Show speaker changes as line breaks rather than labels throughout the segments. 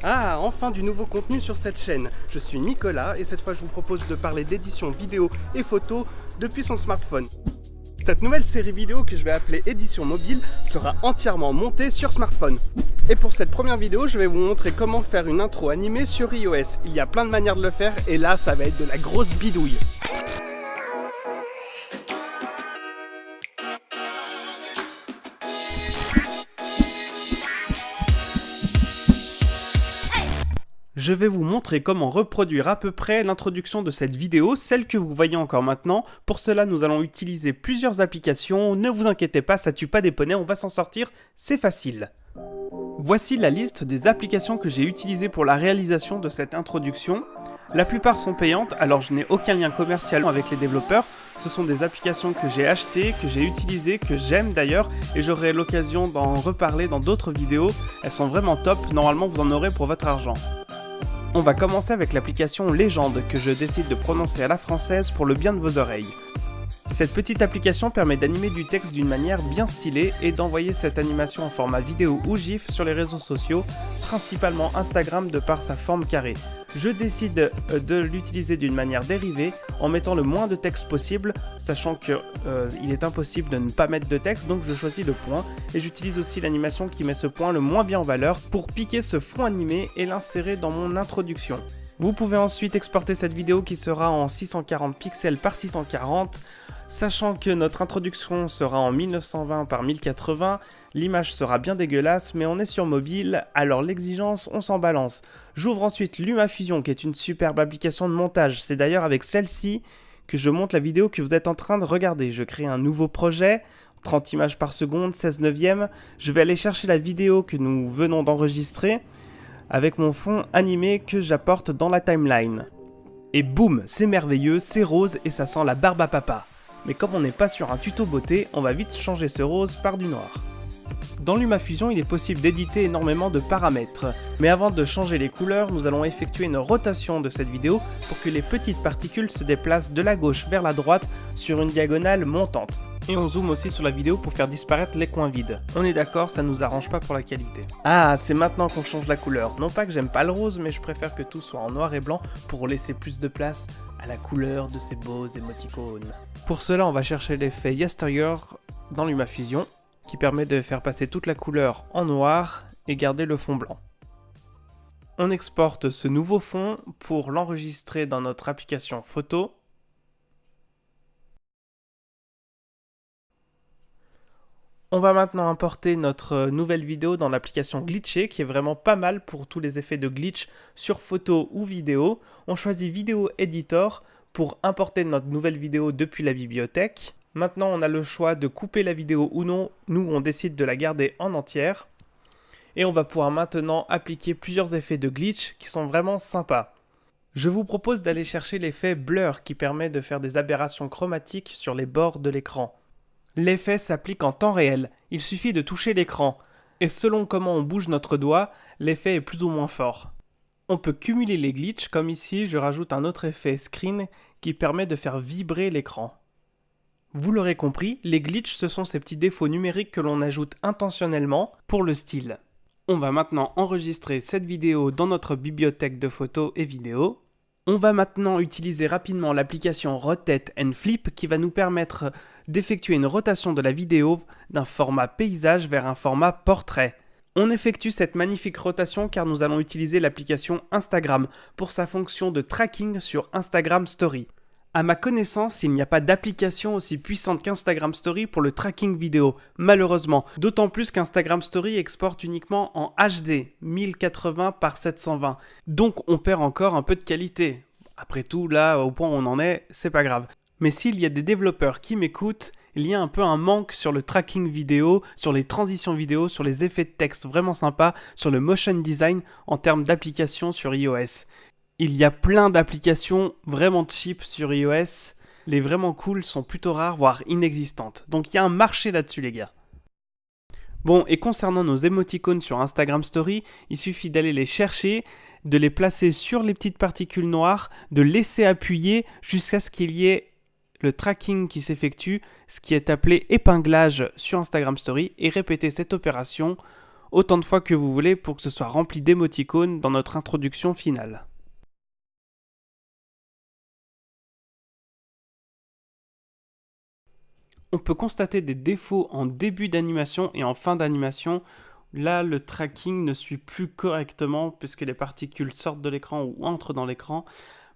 Ah, enfin du nouveau contenu sur cette chaîne. Je suis Nicolas et cette fois je vous propose de parler d'édition vidéo et photo depuis son smartphone. Cette nouvelle série vidéo que je vais appeler édition mobile sera entièrement montée sur smartphone. Et pour cette première vidéo, je vais vous montrer comment faire une intro animée sur iOS. Il y a plein de manières de le faire et là ça va être de la grosse bidouille. Je vais vous montrer comment reproduire à peu près l'introduction de cette vidéo, celle que vous voyez encore maintenant. Pour cela, nous allons utiliser plusieurs applications. Ne vous inquiétez pas, ça tue pas des poneys, on va s'en sortir, c'est facile. Voici la liste des applications que j'ai utilisées pour la réalisation de cette introduction. La plupart sont payantes, alors je n'ai aucun lien commercial avec les développeurs. Ce sont des applications que j'ai achetées, que j'ai utilisées, que j'aime d'ailleurs, et j'aurai l'occasion d'en reparler dans d'autres vidéos. Elles sont vraiment top, normalement vous en aurez pour votre argent. On va commencer avec l'application Légende que je décide de prononcer à la française pour le bien de vos oreilles. Cette petite application permet d'animer du texte d'une manière bien stylée et d'envoyer cette animation en format vidéo ou GIF sur les réseaux sociaux, principalement Instagram de par sa forme carrée. Je décide de l'utiliser d'une manière dérivée en mettant le moins de texte possible, sachant que il est impossible de ne pas mettre de texte, donc je choisis le point et j'utilise aussi l'animation qui met ce point le moins bien en valeur pour piquer ce fond animé et l'insérer dans mon introduction. Vous pouvez ensuite exporter cette vidéo qui sera en 640 pixels par 640, sachant que notre introduction sera en 1920 par 1080, l'image sera bien dégueulasse mais on est sur mobile, alors l'exigence on s'en balance. J'ouvre ensuite LumaFusion qui est une superbe application de montage, c'est d'ailleurs avec celle-ci que je monte la vidéo que vous êtes en train de regarder. Je crée un nouveau projet, 30 images par seconde, 16 neuvième, je vais aller chercher la vidéo que nous venons d'enregistrer, avec mon fond animé que j'apporte dans la timeline. Et boum, c'est merveilleux, c'est rose et ça sent la barbe à papa. Mais comme on n'est pas sur un tuto beauté, on va vite changer ce rose par du noir. Dans LumaFusion, il est possible d'éditer énormément de paramètres. Mais avant de changer les couleurs, nous allons effectuer une rotation de cette vidéo pour que les petites particules se déplacent de la gauche vers la droite sur une diagonale montante. Et on zoome aussi sur la vidéo pour faire disparaître les coins vides. On est d'accord, ça nous arrange pas pour la qualité. Ah, c'est maintenant qu'on change la couleur. Non pas que j'aime pas le rose, mais je préfère que tout soit en noir et blanc pour laisser plus de place à la couleur de ces beaux émoticônes. Pour cela, on va chercher l'effet Yesteryear dans LumaFusion, qui permet de faire passer toute la couleur en noir et garder le fond blanc. On exporte ce nouveau fond pour l'enregistrer dans notre application photo. On va maintenant importer notre nouvelle vidéo dans l'application Glitcher qui est vraiment pas mal pour tous les effets de glitch sur photo ou vidéo. On choisit Vidéo Editor pour importer notre nouvelle vidéo depuis la bibliothèque. Maintenant on a le choix de couper la vidéo ou non, nous on décide de la garder en entière. Et on va pouvoir maintenant appliquer plusieurs effets de glitch qui sont vraiment sympas. Je vous propose d'aller chercher l'effet Blur qui permet de faire des aberrations chromatiques sur les bords de l'écran. L'effet s'applique en temps réel, il suffit de toucher l'écran, et selon comment on bouge notre doigt, l'effet est plus ou moins fort. On peut cumuler les glitches, comme ici je rajoute un autre effet Screen qui permet de faire vibrer l'écran. Vous l'aurez compris, les glitches ce sont ces petits défauts numériques que l'on ajoute intentionnellement pour le style. On va maintenant enregistrer cette vidéo dans notre bibliothèque de photos et vidéos. On va maintenant utiliser rapidement l'application Rotate and Flip qui va nous permettre d'effectuer une rotation de la vidéo d'un format paysage vers un format portrait. On effectue cette magnifique rotation car nous allons utiliser l'application Instagram pour sa fonction de tracking sur Instagram Story. À ma connaissance, il n'y a pas d'application aussi puissante qu'Instagram Story pour le tracking vidéo, malheureusement. D'autant plus qu'Instagram Story exporte uniquement en HD, 1080 par 720. Donc on perd encore un peu de qualité. Après tout, là, au point où on en est, c'est pas grave. Mais s'il y a des développeurs qui m'écoutent, il y a un peu un manque sur le tracking vidéo, sur les transitions vidéo, sur les effets de texte vraiment sympas, sur le motion design en termes d'applications sur iOS. Il y a plein d'applications vraiment cheap sur iOS, les vraiment cool sont plutôt rares, voire inexistantes. Donc il y a un marché là-dessus les gars. Bon, et concernant nos émoticônes sur Instagram Story, il suffit d'aller les chercher, de les placer sur les petites particules noires, de laisser appuyer jusqu'à ce qu'il y ait le tracking qui s'effectue, ce qui est appelé épinglage sur Instagram Story, et répéter cette opération autant de fois que vous voulez pour que ce soit rempli d'émoticônes dans notre introduction finale. On peut constater des défauts en début d'animation et en fin d'animation. Là, le tracking ne suit plus correctement puisque les particules sortent de l'écran ou entrent dans l'écran.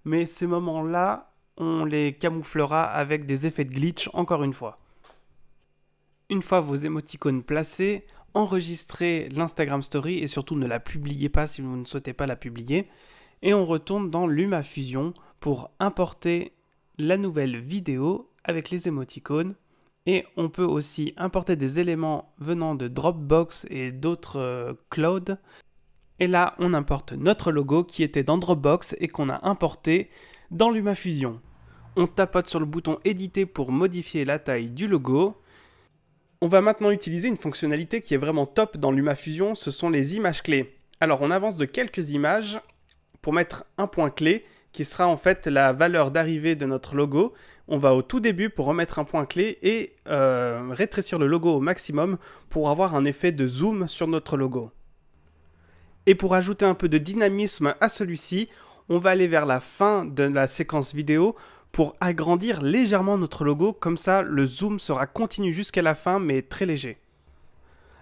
Mais ces moments-là, on les camouflera avec des effets de glitch encore une fois. Une fois vos émoticônes placés, enregistrez l'Instagram Story et surtout ne la publiez pas si vous ne souhaitez pas la publier. Et on retourne dans LumaFusion pour importer la nouvelle vidéo avec les émoticônes. Et on peut aussi importer des éléments venant de Dropbox et d'autres clouds. Et là, on importe notre logo qui était dans Dropbox et qu'on a importé dans LumaFusion. On tapote sur le bouton éditer pour modifier la taille du logo. On va maintenant utiliser une fonctionnalité qui est vraiment top dans LumaFusion, ce sont les images clés. Alors on avance de quelques images pour mettre un point clé qui sera en fait la valeur d'arrivée de notre logo. On va au tout début pour remettre un point clé et rétrécir le logo au maximum pour avoir un effet de zoom sur notre logo. Et pour ajouter un peu de dynamisme à celui-ci, on va aller vers la fin de la séquence vidéo pour agrandir légèrement notre logo, comme ça le zoom sera continu jusqu'à la fin mais très léger.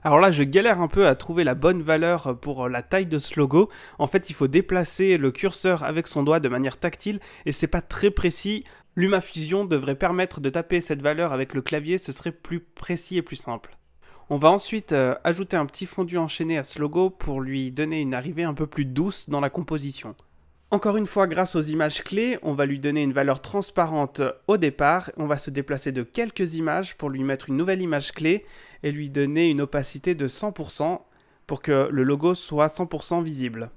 Alors là je galère un peu à trouver la bonne valeur pour la taille de ce logo. En fait il faut déplacer le curseur avec son doigt de manière tactile et c'est pas très précis. LumaFusion devrait permettre de taper cette valeur avec le clavier, ce serait plus précis et plus simple. On va ensuite ajouter un petit fondu enchaîné à ce logo pour lui donner une arrivée un peu plus douce dans la composition. Encore une fois, grâce aux images clés, on va lui donner une valeur transparente au départ. On va se déplacer de quelques images pour lui mettre une nouvelle image clé et lui donner une opacité de 100% pour que le logo soit 100% visible.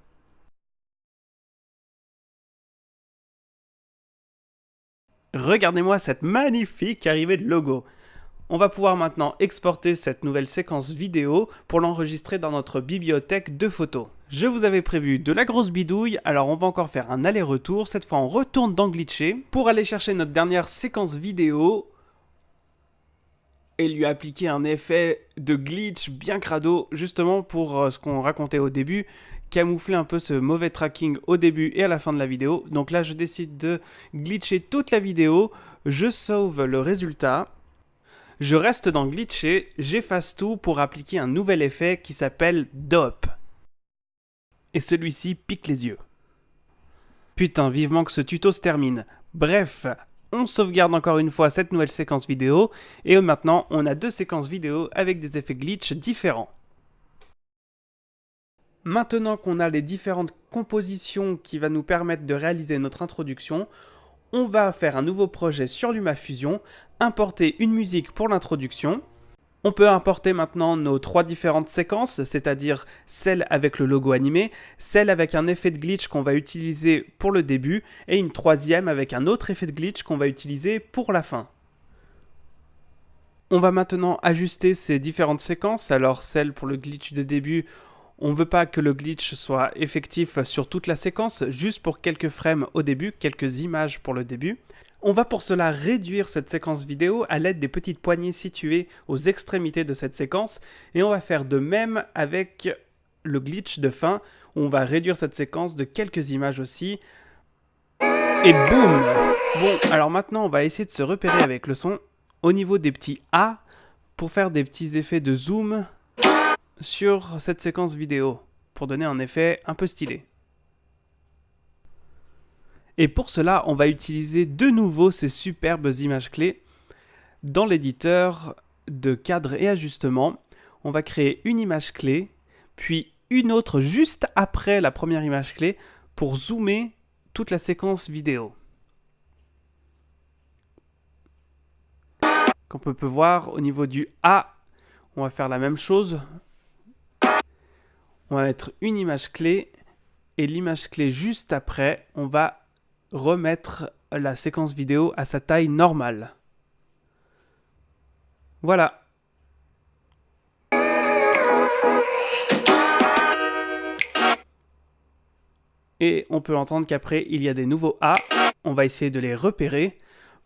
Regardez-moi cette magnifique arrivée de logo. On va pouvoir maintenant exporter cette nouvelle séquence vidéo pour l'enregistrer dans notre bibliothèque de photos. Je vous avais prévu de la grosse bidouille, alors on va encore faire un aller-retour. Cette fois on retourne dans Glitcher pour aller chercher notre dernière séquence vidéo et lui appliquer un effet de glitch bien crado, justement pour ce qu'on racontait au début, camoufler un peu ce mauvais tracking au début et à la fin de la vidéo. Donc là je décide de glitcher toute la vidéo, je sauve le résultat. Je reste dans Glitcher, j'efface tout pour appliquer un nouvel effet qui s'appelle Dope. Et celui-ci pique les yeux. Putain, vivement que ce tuto se termine. Bref, on sauvegarde encore une fois cette nouvelle séquence vidéo, et maintenant on a deux séquences vidéo avec des effets glitch différents. Maintenant qu'on a les différentes compositions qui vont nous permettre de réaliser notre introduction, on va faire un nouveau projet sur LumaFusion, importer une musique pour l'introduction. On peut importer maintenant nos trois différentes séquences, c'est-à-dire celle avec le logo animé, celle avec un effet de glitch qu'on va utiliser pour le début, et une troisième avec un autre effet de glitch qu'on va utiliser pour la fin. On va maintenant ajuster ces différentes séquences, alors celle pour le glitch de début, on ne veut pas que le glitch soit effectif sur toute la séquence, juste pour quelques frames au début, quelques images pour le début. On va pour cela réduire cette séquence vidéo à l'aide des petites poignées situées aux extrémités de cette séquence, et on va faire de même avec le glitch de fin, où on va réduire cette séquence de quelques images aussi. Et boum! Bon, alors maintenant on va essayer de se repérer avec le son au niveau des petits A pour faire des petits effets de zoom sur cette séquence vidéo, pour donner un effet un peu stylé. Et pour cela, on va utiliser de nouveau ces superbes images clés. Dans l'éditeur de cadre et ajustement, on va créer une image clé, puis une autre juste après la première image clé pour zoomer toute la séquence vidéo. Comme on peut voir au niveau du A, on va faire la même chose. On va mettre une image clé et l'image clé juste après, on va remettre la séquence vidéo à sa taille normale. Voilà. Et on peut entendre qu'après, il y a des nouveaux A. On va essayer de les repérer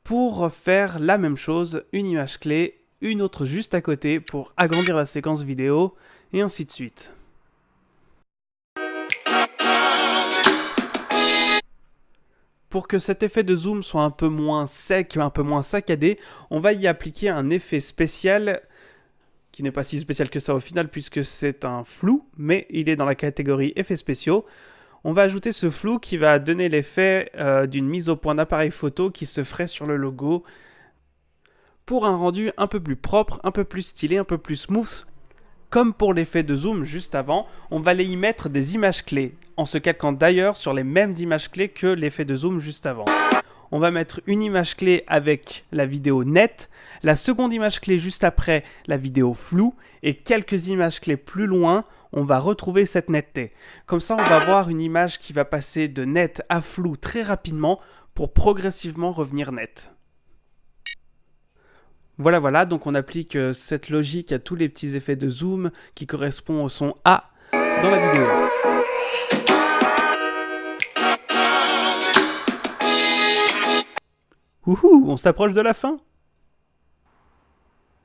pour faire la même chose, une image clé, une autre juste à côté pour agrandir la séquence vidéo. et ainsi de suite. Pour que cet effet de zoom soit un peu moins sec, un peu moins saccadé, on va y appliquer un effet spécial qui n'est pas si spécial que ça au final puisque c'est un flou, mais il est dans la catégorie effets spéciaux. On va ajouter ce flou qui va donner l'effet d'une mise au point d'appareil photo qui se ferait sur le logo pour un rendu un peu plus propre, un peu plus stylé, un peu plus smooth. Comme pour l'effet de zoom juste avant, on va aller y mettre des images clés, en se calquant d'ailleurs sur les mêmes images clés que l'effet de zoom juste avant. On va mettre une image clé avec la vidéo nette, la seconde image clé juste après la vidéo floue, et quelques images clés plus loin, on va retrouver cette netteté. Comme ça, on va avoir une image qui va passer de net à flou très rapidement pour progressivement revenir net. Voilà, donc on applique cette logique à tous les petits effets de zoom qui correspondent au son A dans la vidéo. Wouhou, on s'approche de la fin.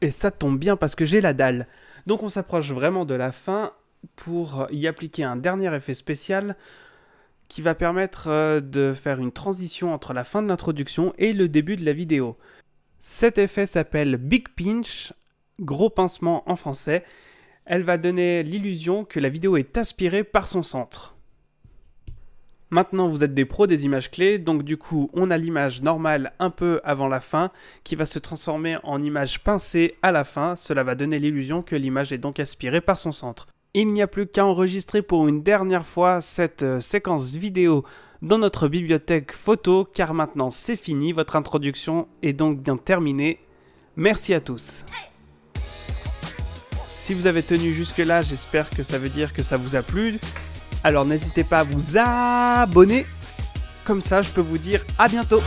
Et ça tombe bien parce que j'ai la dalle. Donc on s'approche vraiment de la fin pour y appliquer un dernier effet spécial qui va permettre de faire une transition entre la fin de l'introduction et le début de la vidéo. Cet effet s'appelle Big Pinch, gros pincement en français. Elle va donner l'illusion que la vidéo est aspirée par son centre. Maintenant, vous êtes des pros des images clés, donc du coup, on a l'image normale un peu avant la fin, qui va se transformer en image pincée à la fin. Cela va donner l'illusion que l'image est donc aspirée par son centre. Il n'y a plus qu'à enregistrer pour une dernière fois cette séquence vidéo dans notre bibliothèque photo, car maintenant c'est fini, votre introduction est donc bien terminée. Merci à tous. Si vous avez tenu jusque là, j'espère que ça veut dire que ça vous a plu. Alors n'hésitez pas à vous abonner, comme ça je peux vous dire à bientôt.